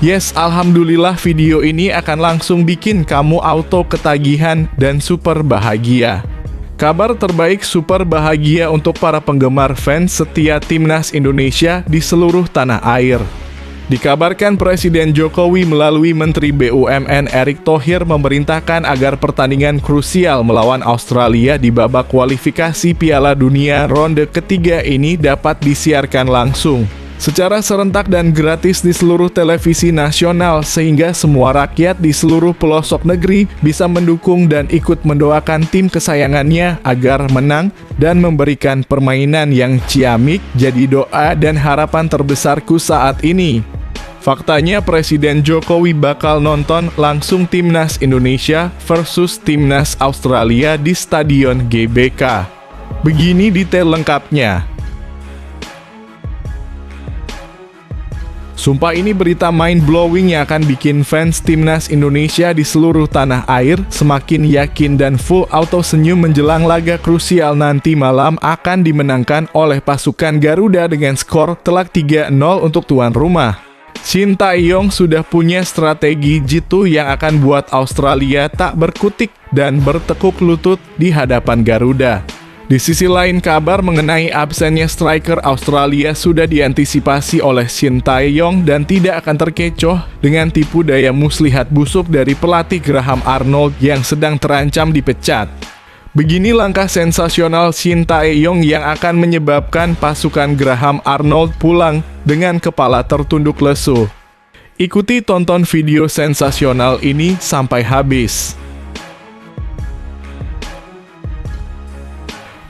Yes, alhamdulillah video ini akan langsung bikin kamu auto ketagihan dan super bahagia. Kabar terbaik super bahagia untuk para penggemar fans setia Timnas Indonesia di seluruh tanah air. Dikabarkan Presiden Jokowi melalui Menteri BUMN Erick Thohir memerintahkan agar pertandingan krusial melawan Australia di babak kualifikasi Piala Dunia ronde ketiga ini dapat disiarkan langsung secara serentak dan gratis di seluruh televisi nasional sehingga semua rakyat di seluruh pelosok negeri bisa mendukung dan ikut mendoakan tim kesayangannya agar menang dan memberikan permainan yang ciamik jadi doa dan harapan terbesarku saat ini. Faktanya Presiden Jokowi bakal nonton langsung Timnas Indonesia versus Timnas Australia di Stadion GBK. Begini detail lengkapnya. Sumpah ini berita mind-blowing yang akan bikin fans Timnas Indonesia di seluruh tanah air semakin yakin dan full auto senyum menjelang laga krusial nanti malam akan dimenangkan oleh pasukan Garuda dengan skor telak 3-0 untuk tuan rumah. Shin Tae-yong sudah punya strategi jitu yang akan buat Australia tak berkutik dan bertekuk lutut di hadapan Garuda. Di sisi lain, kabar mengenai absennya striker Australia sudah diantisipasi oleh Shin Tae-yong dan tidak akan terkecoh dengan tipu daya muslihat busuk dari pelatih Graham Arnold yang sedang terancam dipecat. Begini langkah sensasional Shin Tae-yong yang akan menyebabkan pasukan Graham Arnold pulang dengan kepala tertunduk lesu. Ikuti tonton video sensasional ini sampai habis.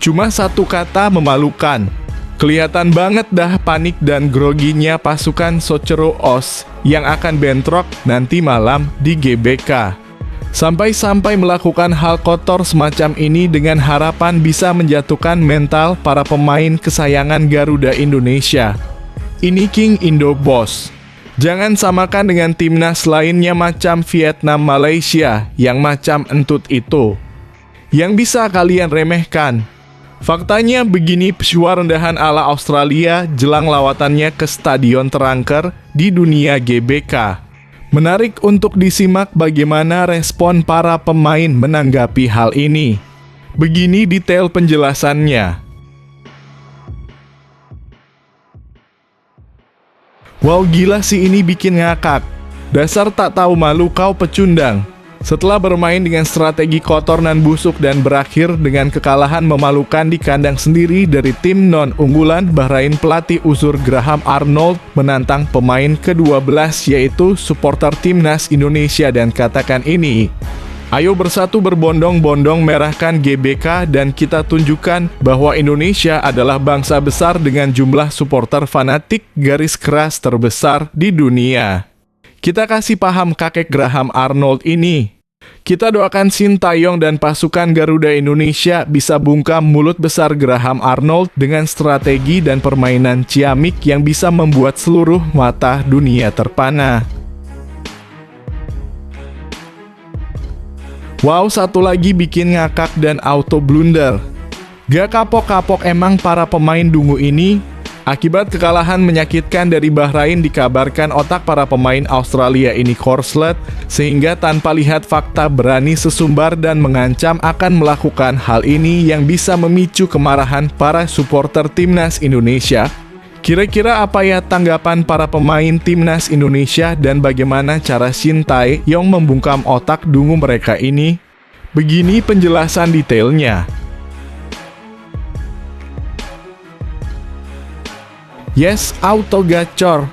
Cuma satu kata, memalukan. Kelihatan banget dah panik dan groginya pasukan Socceroo Os yang akan bentrok nanti malam di GBK. Sampai-sampai melakukan hal kotor semacam ini dengan harapan bisa menjatuhkan mental para pemain kesayangan Garuda Indonesia. Ini King Indo Boss. Jangan samakan dengan timnas lainnya macam Vietnam, Malaysia yang macam entut itu, yang bisa kalian remehkan. Faktanya begini pesyua rendahan ala Australia jelang lawatannya ke stadion terangker di dunia GBK. Menarik untuk disimak bagaimana respon para pemain menanggapi hal ini. Begini detail penjelasannya. Wow, gila sih, ini bikin ngakak. Dasar tak tahu malu kau pecundang. Setelah bermain dengan strategi kotor dan busuk dan berakhir dengan kekalahan memalukan di kandang sendiri dari tim non-unggulan Bahrain, pelatih Uzur Graham Arnold menantang pemain ke-12 yaitu supporter Timnas Indonesia dan katakan ini, "Ayo bersatu berbondong-bondong merahkan GBK dan kita tunjukkan bahwa Indonesia adalah bangsa besar dengan jumlah supporter fanatik garis keras terbesar di dunia." Kita kasih paham kakek Graham Arnold ini. Kita doakan Shin Tae-yong dan pasukan Garuda Indonesia bisa bungkam mulut besar Graham Arnold dengan strategi dan permainan ciamik yang bisa membuat seluruh mata dunia terpana. Wow, satu lagi bikin ngakak dan auto blunder. Gak kapok-kapok emang para pemain dungu ini. Akibat kekalahan menyakitkan dari Bahrain, dikabarkan otak para pemain Australia ini korslet, sehingga tanpa lihat fakta berani sesumbar dan mengancam akan melakukan hal ini yang bisa memicu kemarahan para supporter Timnas Indonesia. Kira-kira apa ya tanggapan para pemain Timnas Indonesia dan bagaimana cara Shin Tae-yong membungkam otak dungu mereka ini? Begini penjelasan detailnya. Yes, auto gacor.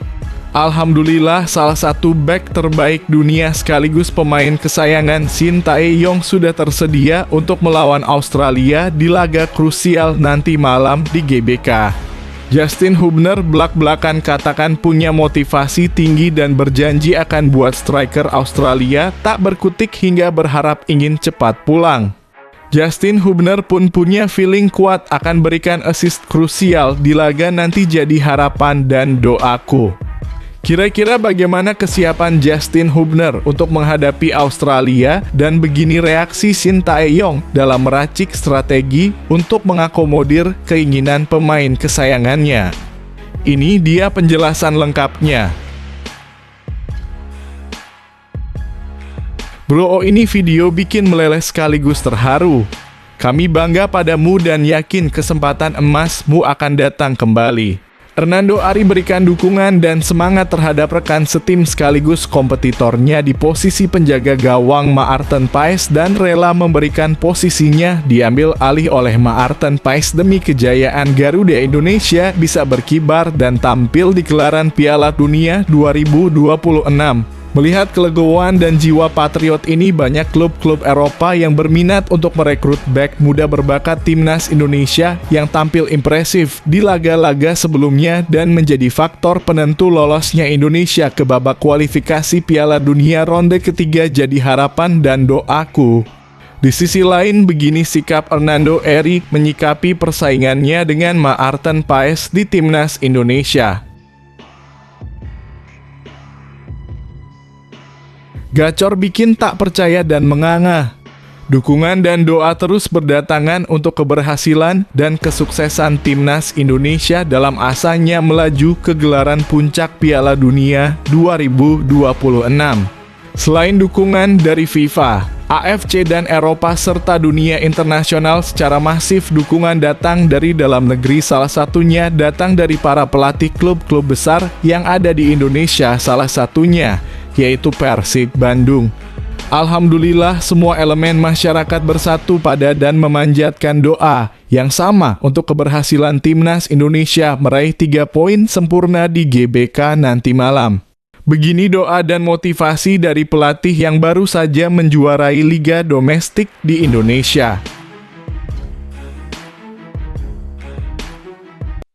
Alhamdulillah, salah satu back terbaik dunia sekaligus pemain kesayangan Shin Tae-yong sudah tersedia untuk melawan Australia di laga krusial nanti malam di GBK. Justin Hubner belak-belakan katakan punya motivasi tinggi dan berjanji akan buat striker Australia tak berkutik hingga berharap ingin cepat pulang. Justin Hubner pun punya feeling kuat akan berikan assist krusial di laga nanti jadi harapan dan doaku. Kira-kira bagaimana kesiapan Justin Hubner untuk menghadapi Australia dan begini reaksi Shin Tae-yong dalam meracik strategi untuk mengakomodir keinginan pemain kesayangannya. Ini dia penjelasan lengkapnya. Bro, ini video bikin meleleh sekaligus terharu. Kami bangga padamu dan yakin kesempatan emasmu akan datang kembali. Hernando Ari berikan dukungan dan semangat terhadap rekan setim sekaligus kompetitornya di posisi penjaga gawang Maarten Paes dan rela memberikan posisinya diambil alih oleh Maarten Paes demi kejayaan Garuda Indonesia bisa berkibar dan tampil di gelaran Piala Dunia 2026. Melihat kelegoan dan jiwa patriot ini, banyak klub-klub Eropa yang berminat untuk merekrut bek muda berbakat timnas Indonesia yang tampil impresif di laga-laga sebelumnya dan menjadi faktor penentu lolosnya Indonesia ke babak kualifikasi Piala Dunia ronde ketiga jadi harapan dan doaku. Di sisi lain, begini sikap Hernando Ari menyikapi persaingannya dengan Maarten Paes di timnas Indonesia. Gacor bikin tak percaya dan menganga. Dukungan dan doa terus berdatangan untuk keberhasilan dan kesuksesan timnas Indonesia dalam asanya melaju ke gelaran puncak Piala Dunia 2026. Selain dukungan dari FIFA, AFC dan Eropa serta dunia internasional secara masif, dukungan datang dari dalam negeri, salah satunya datang dari para pelatih klub-klub besar yang ada di Indonesia, salah satunya yaitu Persib Bandung. Alhamdulillah, semua elemen masyarakat bersatu pada dan memanjatkan doa yang sama untuk keberhasilan timnas Indonesia meraih 3 poin sempurna di GBK nanti malam. Begini doa dan motivasi dari pelatih yang baru saja menjuarai liga domestik di Indonesia.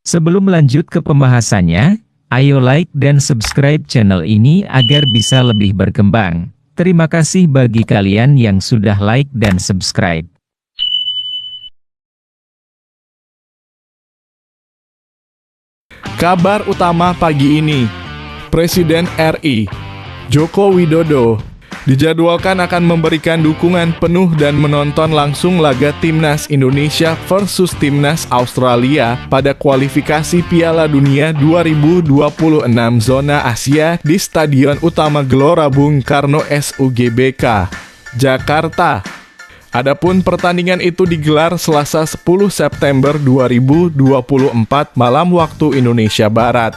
Sebelum lanjut ke pembahasannya, ayo like dan subscribe channel ini agar bisa lebih berkembang. Terima kasih bagi kalian yang sudah like dan subscribe. Kabar utama pagi ini, Presiden RI Joko Widodo dijadwalkan akan memberikan dukungan penuh dan menonton langsung laga Timnas Indonesia versus Timnas Australia pada kualifikasi Piala Dunia 2026 zona Asia di Stadion Utama Gelora Bung Karno SUGBK, Jakarta. Adapun pertandingan itu digelar Selasa 10 September 2024 malam waktu Indonesia Barat.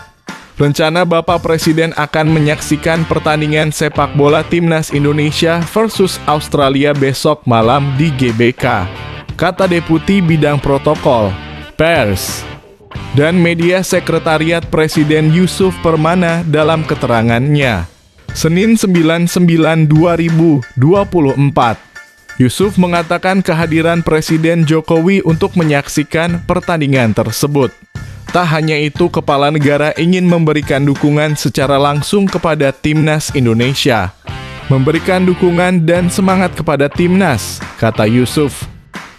Rencana Bapak Presiden akan menyaksikan pertandingan sepak bola Timnas Indonesia versus Australia besok malam di GBK, kata Deputi Bidang Protokol, Pers, dan Media Sekretariat Presiden Yusuf Permana dalam keterangannya. Senin 9/9/2024. Yusuf mengatakan kehadiran Presiden Jokowi untuk menyaksikan pertandingan tersebut. Tak hanya itu, kepala negara ingin memberikan dukungan secara langsung kepada Timnas Indonesia. Memberikan dukungan dan semangat kepada Timnas, kata Yusuf.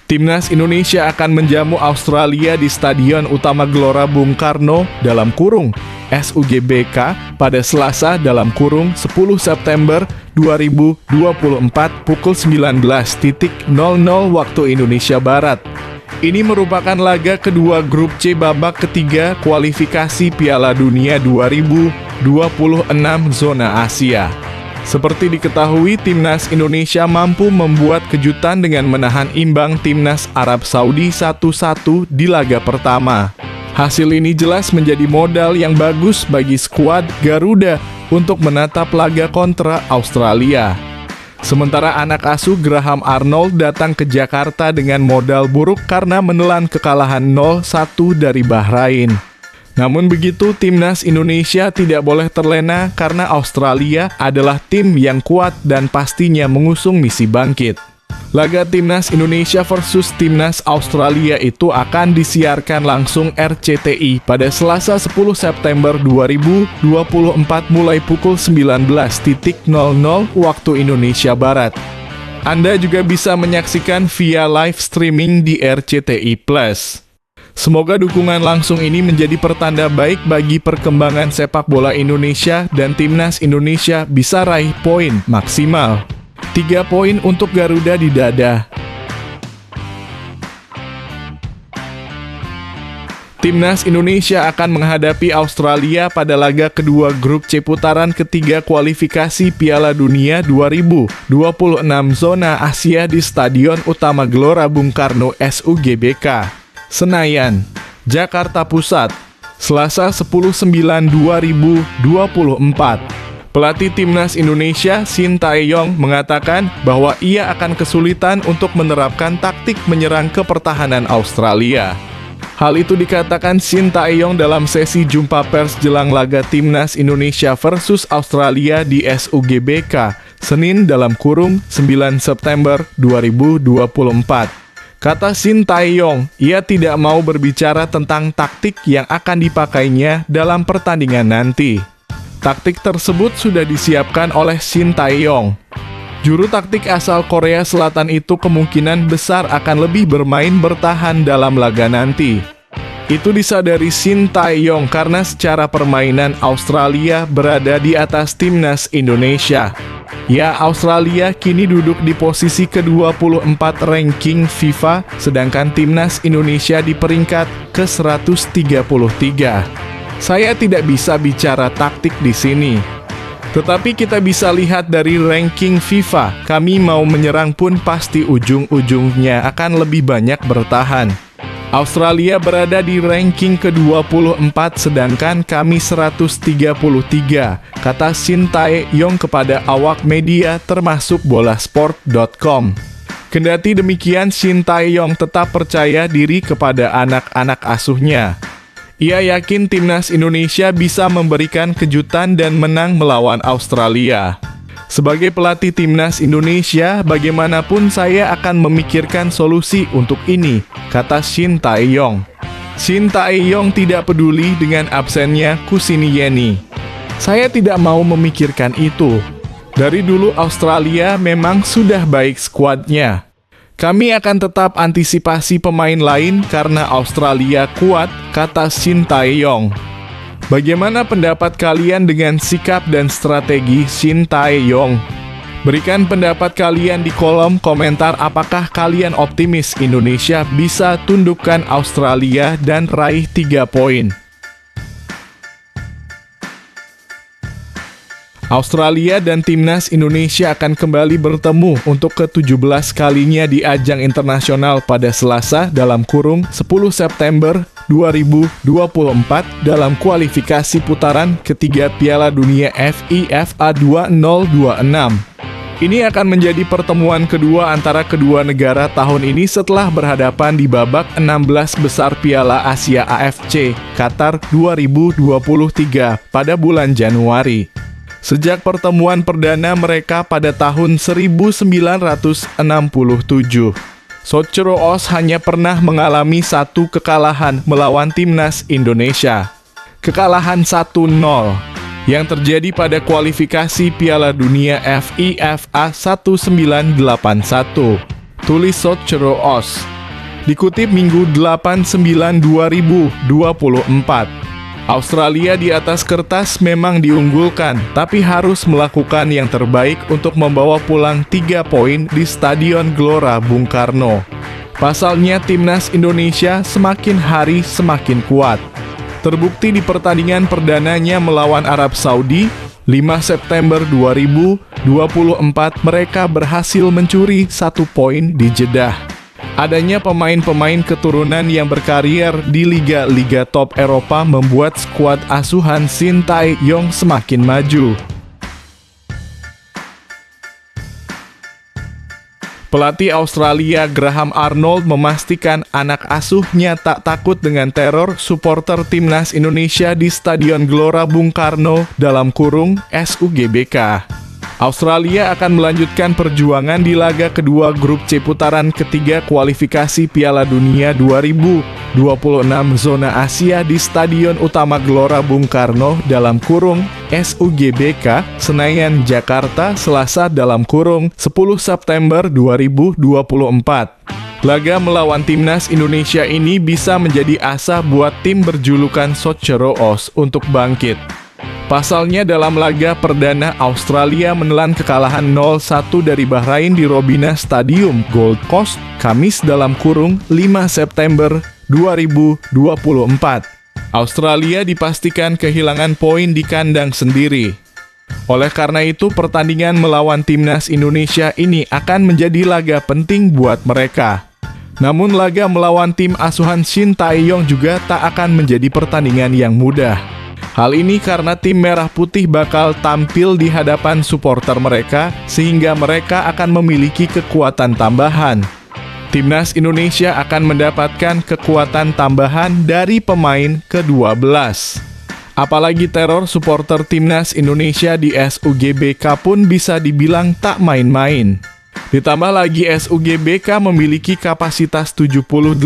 Timnas Indonesia akan menjamu Australia di Stadion Utama Gelora Bung Karno dalam kurung SUGBK pada Selasa dalam kurung 10 September 2024 pukul 19.00 waktu Indonesia Barat. Ini merupakan laga kedua grup C babak ketiga kualifikasi Piala Dunia 2026 zona Asia. Seperti diketahui, Timnas Indonesia mampu membuat kejutan dengan menahan imbang Timnas Arab Saudi 1-1 di laga pertama. Hasil ini jelas menjadi modal yang bagus bagi skuad Garuda untuk menatap laga kontra Australia. Sementara anak asuh Graham Arnold datang ke Jakarta dengan modal buruk karena menelan kekalahan 0-1 dari Bahrain. Namun begitu, Timnas Indonesia tidak boleh terlena karena Australia adalah tim yang kuat dan pastinya mengusung misi bangkit. Laga Timnas Indonesia versus Timnas Australia itu akan disiarkan langsung RCTI pada Selasa 10 September 2024 mulai pukul 19.00 waktu Indonesia Barat. Anda juga bisa menyaksikan via live streaming di RCTI Plus. Semoga dukungan langsung ini menjadi pertanda baik bagi perkembangan sepak bola Indonesia dan Timnas Indonesia bisa raih poin maksimal. 3 poin untuk Garuda di dada. Timnas Indonesia akan menghadapi Australia pada laga kedua grup C putaran ketiga kualifikasi Piala Dunia 2026 zona Asia di Stadion Utama Gelora Bung Karno SUGBK, Senayan, Jakarta Pusat, Selasa 10/9/2024. Pelatih Timnas Indonesia Shin Tae-yong mengatakan bahwa ia akan kesulitan untuk menerapkan taktik menyerang ke pertahanan Australia. Hal itu dikatakan Shin Tae-yong dalam sesi jumpa pers jelang laga Timnas Indonesia versus Australia di SUGBK, Senin (9 September 2024). Kata Shin Tae-yong, ia tidak mau berbicara tentang taktik yang akan dipakainya dalam pertandingan nanti. Taktik tersebut sudah disiapkan oleh Shin Tae-yong. Juru taktik asal Korea Selatan itu kemungkinan besar akan lebih bermain bertahan dalam laga nanti. Itu disadari Shin Tae-yong karena secara permainan Australia berada di atas Timnas Indonesia. Ya, Australia kini duduk di posisi ke-24 ranking FIFA, sedangkan Timnas Indonesia di peringkat ke-133. Saya tidak bisa bicara taktik di sini. Tetapi kita bisa lihat dari ranking FIFA, kami mau menyerang pun pasti ujung-ujungnya akan lebih banyak bertahan. Australia berada di ranking ke-24 sedangkan kami 133, kata Shin Tae-yong kepada awak media termasuk bolasport.com. Kendati demikian, Shin Tae-yong tetap percaya diri kepada anak-anak asuhnya. Ia yakin Timnas Indonesia bisa memberikan kejutan dan menang melawan Australia. Sebagai pelatih Timnas Indonesia, bagaimanapun saya akan memikirkan solusi untuk ini, kata Shin Tae-yong. Shin Tae-yong tidak peduli dengan absennya Kusnierny. Saya tidak mau memikirkan itu. Dari dulu Australia memang sudah baik skuadnya. Kami akan tetap antisipasi pemain lain karena Australia kuat, kata Shin Tae-yong. Bagaimana pendapat kalian dengan sikap dan strategi Shin Tae-yong? Berikan pendapat kalian di kolom komentar. Apakah kalian optimis Indonesia bisa tundukkan Australia dan raih 3 poin? Australia dan Timnas Indonesia akan kembali bertemu untuk ke-17 kalinya di ajang internasional pada Selasa (10 September 2024) dalam kualifikasi putaran ketiga Piala Dunia FIFA 2026. Ini akan menjadi pertemuan kedua antara kedua negara tahun ini setelah berhadapan di babak 16 besar Piala Asia AFC Qatar 2023 pada bulan Januari. Sejak pertemuan perdana mereka pada tahun 1967, Sotjero Os hanya pernah mengalami satu kekalahan melawan Timnas Indonesia. Kekalahan 1-0 yang terjadi pada kualifikasi Piala Dunia FIFA 1981, tulis Sotjero Os. Dikutip Minggu 8/9/2024. Australia di atas kertas memang diunggulkan, tapi harus melakukan yang terbaik untuk membawa pulang 3 poin di Stadion Gelora Bung Karno. Pasalnya Timnas Indonesia semakin hari semakin kuat. Terbukti di pertandingan perdananya melawan Arab Saudi, 5 September 2024 mereka berhasil mencuri 1 poin di Jeddah. Adanya pemain-pemain keturunan yang berkarier di liga-liga top Eropa membuat skuad asuhan Shin Tae-yong semakin maju. Pelatih Australia Graham Arnold memastikan anak asuhnya tak takut dengan teror supporter Timnas Indonesia di Stadion Gelora Bung Karno (SUGBK). Australia akan melanjutkan perjuangan di laga kedua grup C putaran ketiga kualifikasi Piala Dunia 2026 zona Asia di Stadion Utama Gelora Bung Karno (SUGBK), Senayan, Jakarta, Selasa (10 September 2024). Laga melawan Timnas Indonesia ini bisa menjadi asa buat tim berjulukan Sotjero Os untuk bangkit. Pasalnya dalam laga perdana Australia menelan kekalahan 0-1 dari Bahrain di Robina Stadium, Gold Coast, Kamis (5 September 2024. Australia dipastikan kehilangan poin di kandang sendiri. Oleh karena itu, pertandingan melawan timnas Indonesia ini akan menjadi laga penting buat mereka. Namun laga melawan tim asuhan Shin Tae-yong juga tak akan menjadi pertandingan yang mudah. Hal ini karena tim Merah Putih bakal tampil di hadapan supporter mereka, sehingga mereka akan memiliki kekuatan tambahan. Timnas Indonesia akan mendapatkan kekuatan tambahan dari pemain ke-12. Apalagi teror supporter Timnas Indonesia di SUGBK pun bisa dibilang tak main-main. Ditambah lagi SUGBK memiliki kapasitas 78.000,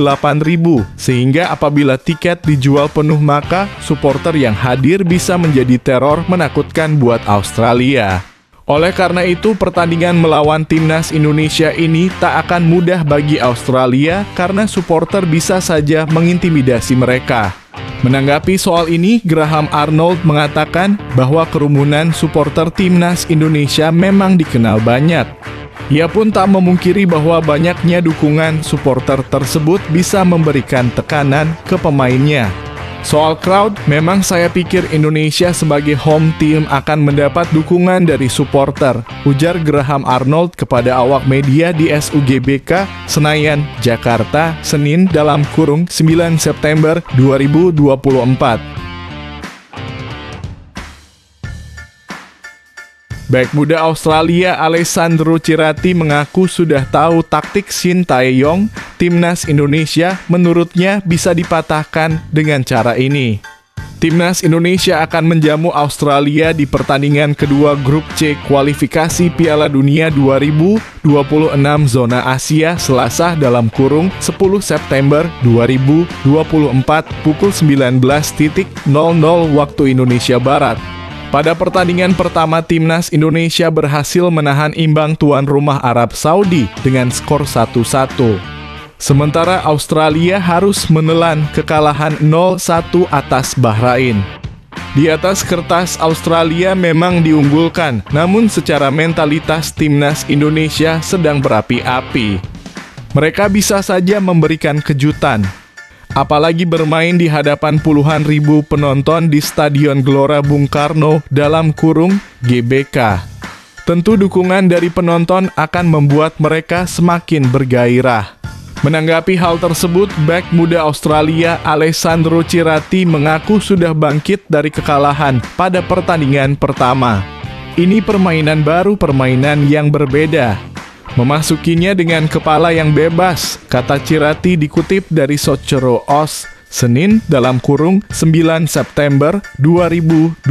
sehingga apabila tiket dijual penuh maka supporter yang hadir bisa menjadi teror menakutkan buat Australia. Oleh karena itu, pertandingan melawan timnas Indonesia ini tak akan mudah bagi Australia karena supporter bisa saja mengintimidasi mereka. Menanggapi soal ini, Graham Arnold mengatakan bahwa kerumunan supporter timnas Indonesia memang dikenal banyak. Ia pun tak memungkiri bahwa banyaknya dukungan supporter tersebut bisa memberikan tekanan ke pemainnya. Soal crowd, memang saya pikir Indonesia sebagai home team akan mendapat dukungan dari supporter, ujar Graham Arnold kepada awak media di SUGBK, Senayan, Jakarta, Senin (9 September 2024). Bek muda Australia Alessandro Cirati mengaku sudah tahu taktik Shin Tae-yong. Timnas Indonesia menurutnya bisa dipatahkan dengan cara ini. Timnas Indonesia akan menjamu Australia di pertandingan kedua grup C kualifikasi Piala Dunia 2026 zona Asia Selasa (10 September 2024 pukul 19.00 waktu Indonesia Barat. Pada pertandingan pertama, timnas Indonesia berhasil menahan imbang tuan rumah Arab Saudi dengan skor 1-1. Sementara Australia harus menelan kekalahan 0-1 atas Bahrain. Di atas kertas, Australia memang diunggulkan, namun secara mentalitas timnas Indonesia sedang berapi-api. Mereka bisa saja memberikan kejutan. Apalagi bermain di hadapan puluhan ribu penonton di Stadion Gelora Bung Karno (GBK). Tentu dukungan dari penonton akan membuat mereka semakin bergairah. Menanggapi hal tersebut, bek muda Australia Alessandro Cirati mengaku sudah bangkit dari kekalahan pada pertandingan pertama. Ini permainan baru, permainan yang berbeda. Memasukinya dengan kepala yang bebas, kata Cirati dikutip dari Socceroo Oz, Senin (9 September 2024).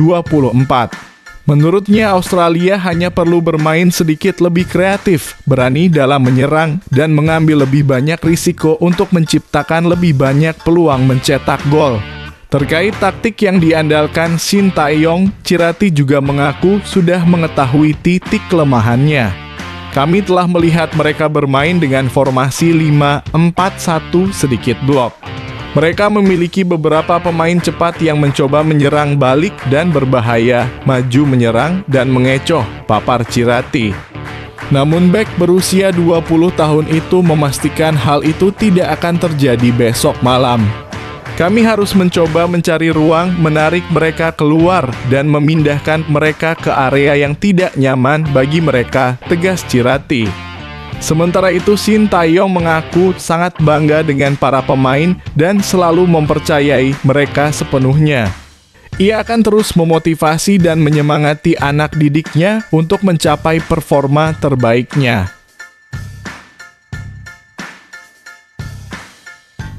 Menurutnya Australia hanya perlu bermain sedikit lebih kreatif, berani dalam menyerang, dan mengambil lebih banyak risiko untuk menciptakan lebih banyak peluang mencetak gol. Terkait taktik yang diandalkan Shin Tae-yong, Cirati juga mengaku sudah mengetahui titik kelemahannya. Kami telah melihat mereka bermain dengan formasi 5-4-1 sedikit blok. Mereka memiliki beberapa pemain cepat yang mencoba menyerang balik dan berbahaya, maju menyerang dan mengecoh, papar Cirati. Namun bek berusia 20 tahun itu memastikan hal itu tidak akan terjadi besok malam. Kami harus mencoba mencari ruang, menarik mereka keluar, dan memindahkan mereka ke area yang tidak nyaman bagi mereka, tegas Cirati. Sementara itu, Shin Tae-yong mengaku sangat bangga dengan para pemain dan selalu mempercayai mereka sepenuhnya. Ia akan terus memotivasi dan menyemangati anak didiknya untuk mencapai performa terbaiknya.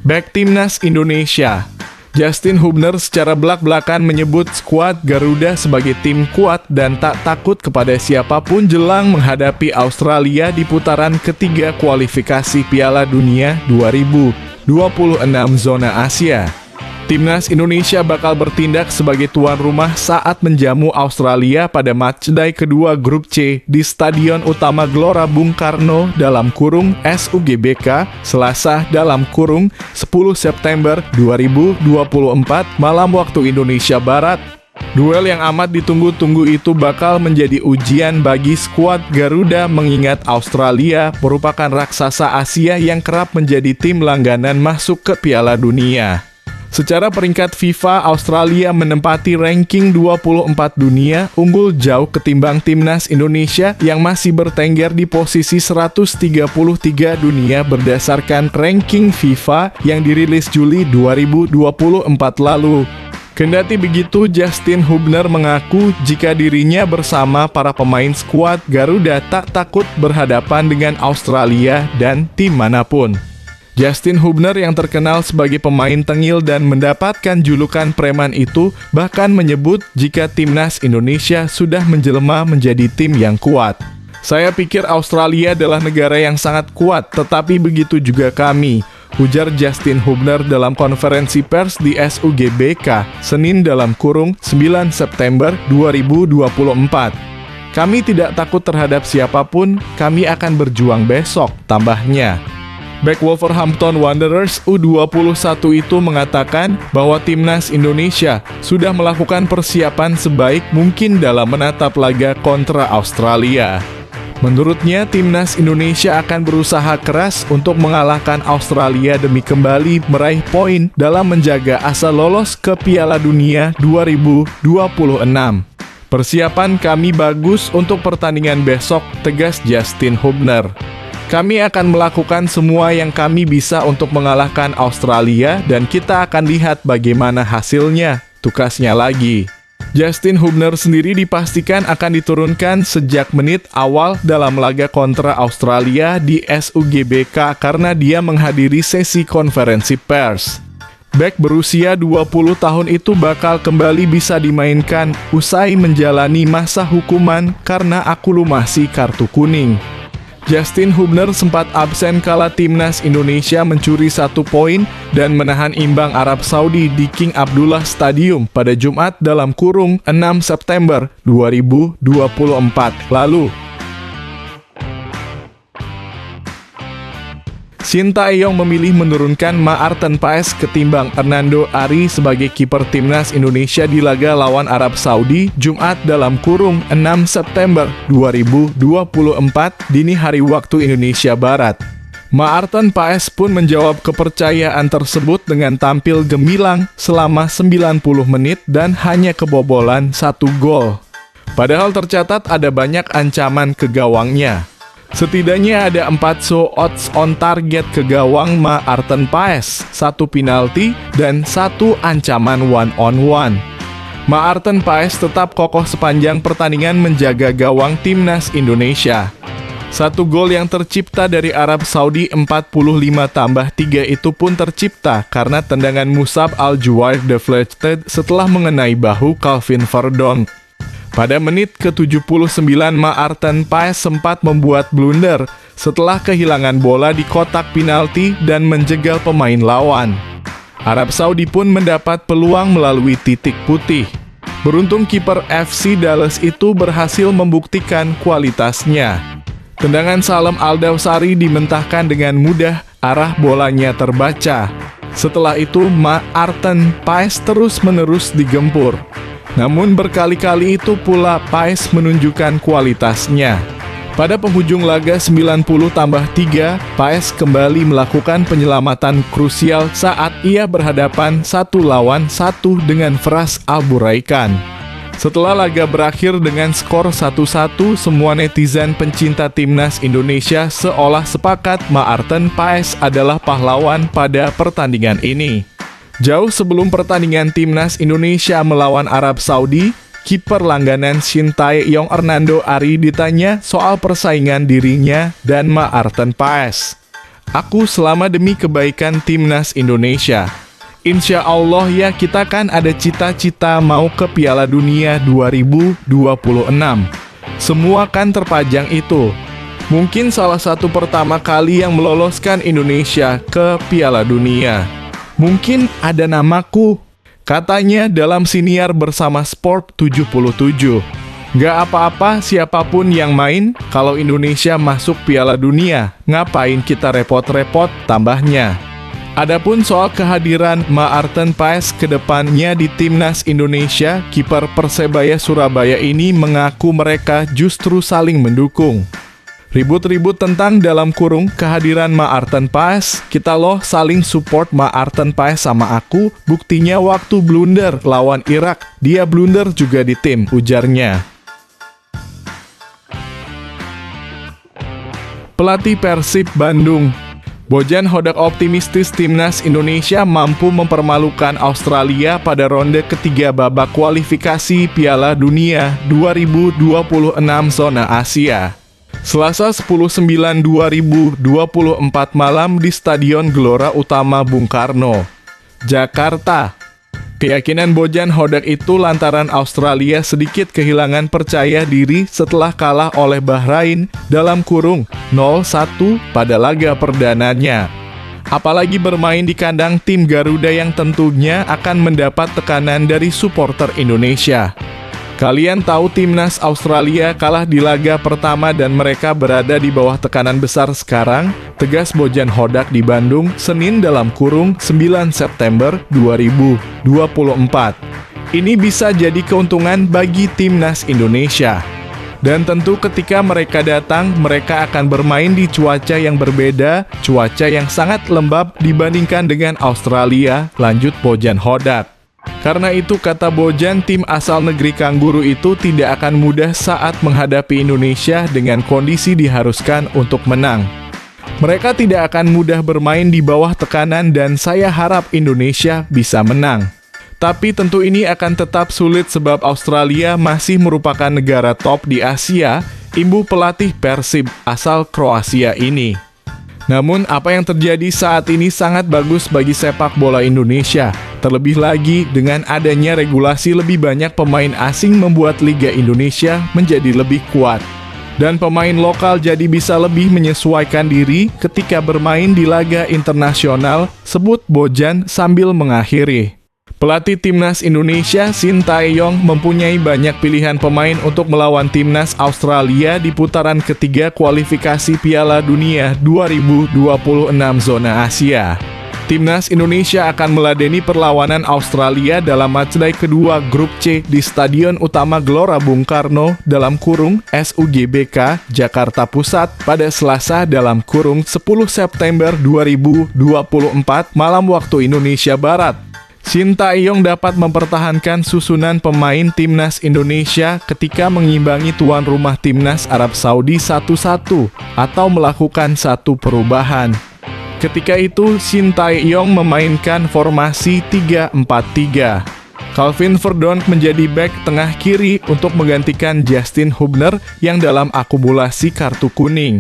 Bek timnas Indonesia Justin Hubner secara belak-belakan menyebut skuad Garuda sebagai tim kuat dan tak takut kepada siapapun jelang menghadapi Australia di putaran ketiga kualifikasi Piala Dunia 2026 zona Asia. Timnas Indonesia bakal bertindak sebagai tuan rumah saat menjamu Australia pada matchday kedua grup C di Stadion Utama Gelora Bung Karno (SUGBK) Selasa (10 September 2024 malam waktu Indonesia Barat. Duel yang amat ditunggu-tunggu itu bakal menjadi ujian bagi skuad Garuda mengingat Australia merupakan raksasa Asia yang kerap menjadi tim langganan masuk ke Piala Dunia. Secara peringkat FIFA, Australia menempati ranking 24 dunia, unggul jauh ketimbang timnas Indonesia yang masih bertengger di posisi 133 dunia berdasarkan ranking FIFA yang dirilis Juli 2024 lalu. Kendati begitu, Justin Hubner mengaku jika dirinya bersama para pemain skuad Garuda tak takut berhadapan dengan Australia dan tim manapun. Justin Hubner yang terkenal sebagai pemain tengil dan mendapatkan julukan preman itu bahkan menyebut jika timnas Indonesia sudah menjelma menjadi tim yang kuat. Saya pikir Australia adalah negara yang sangat kuat, tetapi begitu juga kami, ujar Justin Hubner dalam konferensi pers di SUGBK, Senin (9 September 2024). Kami tidak takut terhadap siapapun, kami akan berjuang besok, tambahnya. Bek Wolverhampton Wanderers U21 itu mengatakan bahwa timnas Indonesia sudah melakukan persiapan sebaik mungkin dalam menatap laga kontra Australia. Menurutnya, timnas Indonesia akan berusaha keras untuk mengalahkan Australia demi kembali meraih poin dalam menjaga asa lolos ke Piala Dunia 2026. Persiapan kami bagus untuk pertandingan besok, tegas Justin Hubner. Kami akan melakukan semua yang kami bisa untuk mengalahkan Australia dan kita akan lihat bagaimana hasilnya, tukasnya lagi. Justin Hubner sendiri dipastikan akan diturunkan sejak menit awal dalam laga kontra Australia di SUGBK karena dia menghadiri sesi konferensi pers. Bek berusia 20 tahun itu bakal kembali bisa dimainkan usai menjalani masa hukuman karena akumulasi kartu kuning. Justin Hubner sempat absen kala timnas Indonesia mencuri 1 poin dan menahan imbang Arab Saudi di King Abdullah Stadium pada Jumat (6 September 2024) lalu. Sintayong memilih menurunkan Maarten Paes ketimbang Hernando Ari sebagai kiper timnas Indonesia di laga lawan Arab Saudi Jumat (6 September 2024) dini hari waktu Indonesia Barat. Maarten Paes pun menjawab kepercayaan tersebut dengan tampil gemilang selama 90 menit dan hanya kebobolan 1 gol. Padahal tercatat ada banyak ancaman ke gawangnya. Setidaknya ada 4 shots on target ke gawang Maarten Paes, 1 penalti, dan 1 ancaman one-on-one. Maarten Paes tetap kokoh sepanjang pertandingan menjaga gawang timnas Indonesia. 1 gol yang tercipta dari Arab Saudi 45+3 itu pun tercipta karena tendangan Musab Al-Juwair deflected setelah mengenai bahu Calvin Verdonk. Pada menit ke-79, Maarten Paes sempat membuat blunder setelah kehilangan bola di kotak penalti dan menjegal pemain lawan. Arab Saudi pun mendapat peluang melalui titik putih. Beruntung kiper FC Dallas itu berhasil membuktikan kualitasnya. Tendangan Salem Al-Dawsari dimentahkan dengan mudah, arah bolanya terbaca. Setelah itu, Maarten Paes terus-menerus digempur. Namun berkali-kali itu pula Paes menunjukkan kualitasnya. Pada penghujung laga 90+3, Paes kembali melakukan penyelamatan krusial saat ia berhadapan 1 lawan 1 dengan Fras Alburaikan. Setelah laga berakhir dengan skor 1-1, semua netizen pencinta timnas Indonesia seolah sepakat Maarten Paes adalah pahlawan pada pertandingan ini. Jauh sebelum pertandingan timnas Indonesia melawan Arab Saudi, kiper langganan Sintayong Hernando Ari ditanya soal persaingan dirinya dan Maarten Paes. "Aku selama demi kebaikan timnas Indonesia. Insya Allah ya, kita kan ada cita-cita mau ke Piala Dunia 2026. Semua kan terpajang itu. Mungkin salah satu pertama kali yang meloloskan Indonesia ke Piala Dunia. Mungkin ada namaku," katanya dalam siniar bersama Sport 77. "Gak apa-apa siapapun yang main, kalau Indonesia masuk Piala Dunia, ngapain kita repot-repot," tambahnya. Adapun soal kehadiran Maarten Paes ke depannya di timnas Indonesia, kiper Persebaya Surabaya ini mengaku mereka justru saling mendukung. Ribut-ribut tentang dalam kurung kehadiran Maarten Paes, kita loh saling support Maarten Paes sama aku, buktinya waktu blunder lawan Irak, dia blunder juga di tim, ujarnya. Pelatih Persib Bandung Bojan Hodak optimistis timnas Indonesia mampu mempermalukan Australia pada ronde ketiga babak kualifikasi Piala Dunia 2026 zona Asia. Selasa 10/9/2024 malam di Stadion Gelora Utama Bung Karno, Jakarta. Keyakinan Bojan Hodak itu lantaran Australia sedikit kehilangan percaya diri setelah kalah oleh Bahrain dalam kurung 0-1 pada laga perdananya. Apalagi bermain di kandang tim Garuda yang tentunya akan mendapat tekanan dari supporter Indonesia. Kalian tahu timnas Australia kalah di laga pertama dan mereka berada di bawah tekanan besar sekarang, tegas Bojan Hodak di Bandung, Senin dalam kurung 9 September 2024. Ini bisa jadi keuntungan bagi timnas Indonesia. Dan tentu ketika mereka datang, mereka akan bermain di cuaca yang berbeda, cuaca yang sangat lembab dibandingkan dengan Australia, lanjut Bojan Hodak. Karena itu, kata Bojan, tim asal negeri kanguru itu tidak akan mudah saat menghadapi Indonesia dengan kondisi diharuskan untuk menang. Mereka tidak akan mudah bermain di bawah tekanan dan saya harap Indonesia bisa menang. Tapi tentu ini akan tetap sulit sebab Australia masih merupakan negara top di Asia, imbuh pelatih Persib asal Kroasia ini. Namun apa yang terjadi saat ini sangat bagus bagi sepak bola Indonesia. Terlebih lagi dengan adanya regulasi lebih banyak pemain asing membuat Liga Indonesia menjadi lebih kuat. Dan pemain lokal jadi bisa lebih menyesuaikan diri ketika bermain di laga internasional, sebut Bojan sambil mengakhiri. Pelatih timnas Indonesia Shin Tae-yong mempunyai banyak pilihan pemain untuk melawan timnas Australia di putaran ketiga kualifikasi Piala Dunia 2026 zona Asia. Timnas Indonesia akan meladeni perlawanan Australia dalam matchday kedua grup C di Stadion Utama Gelora Bung Karno dalam kurung SUGBK Jakarta Pusat pada Selasa dalam kurung 10 September 2024 malam waktu Indonesia Barat. Shin Tae-yong dapat mempertahankan susunan pemain timnas Indonesia ketika mengimbangi tuan rumah timnas Arab Saudi 1-1 atau melakukan satu perubahan. Ketika itu, Shin Tae-yong memainkan formasi 3-4-3. Calvin Verdonk menjadi bek tengah kiri untuk menggantikan Justin Hubner yang dalam akumulasi kartu kuning.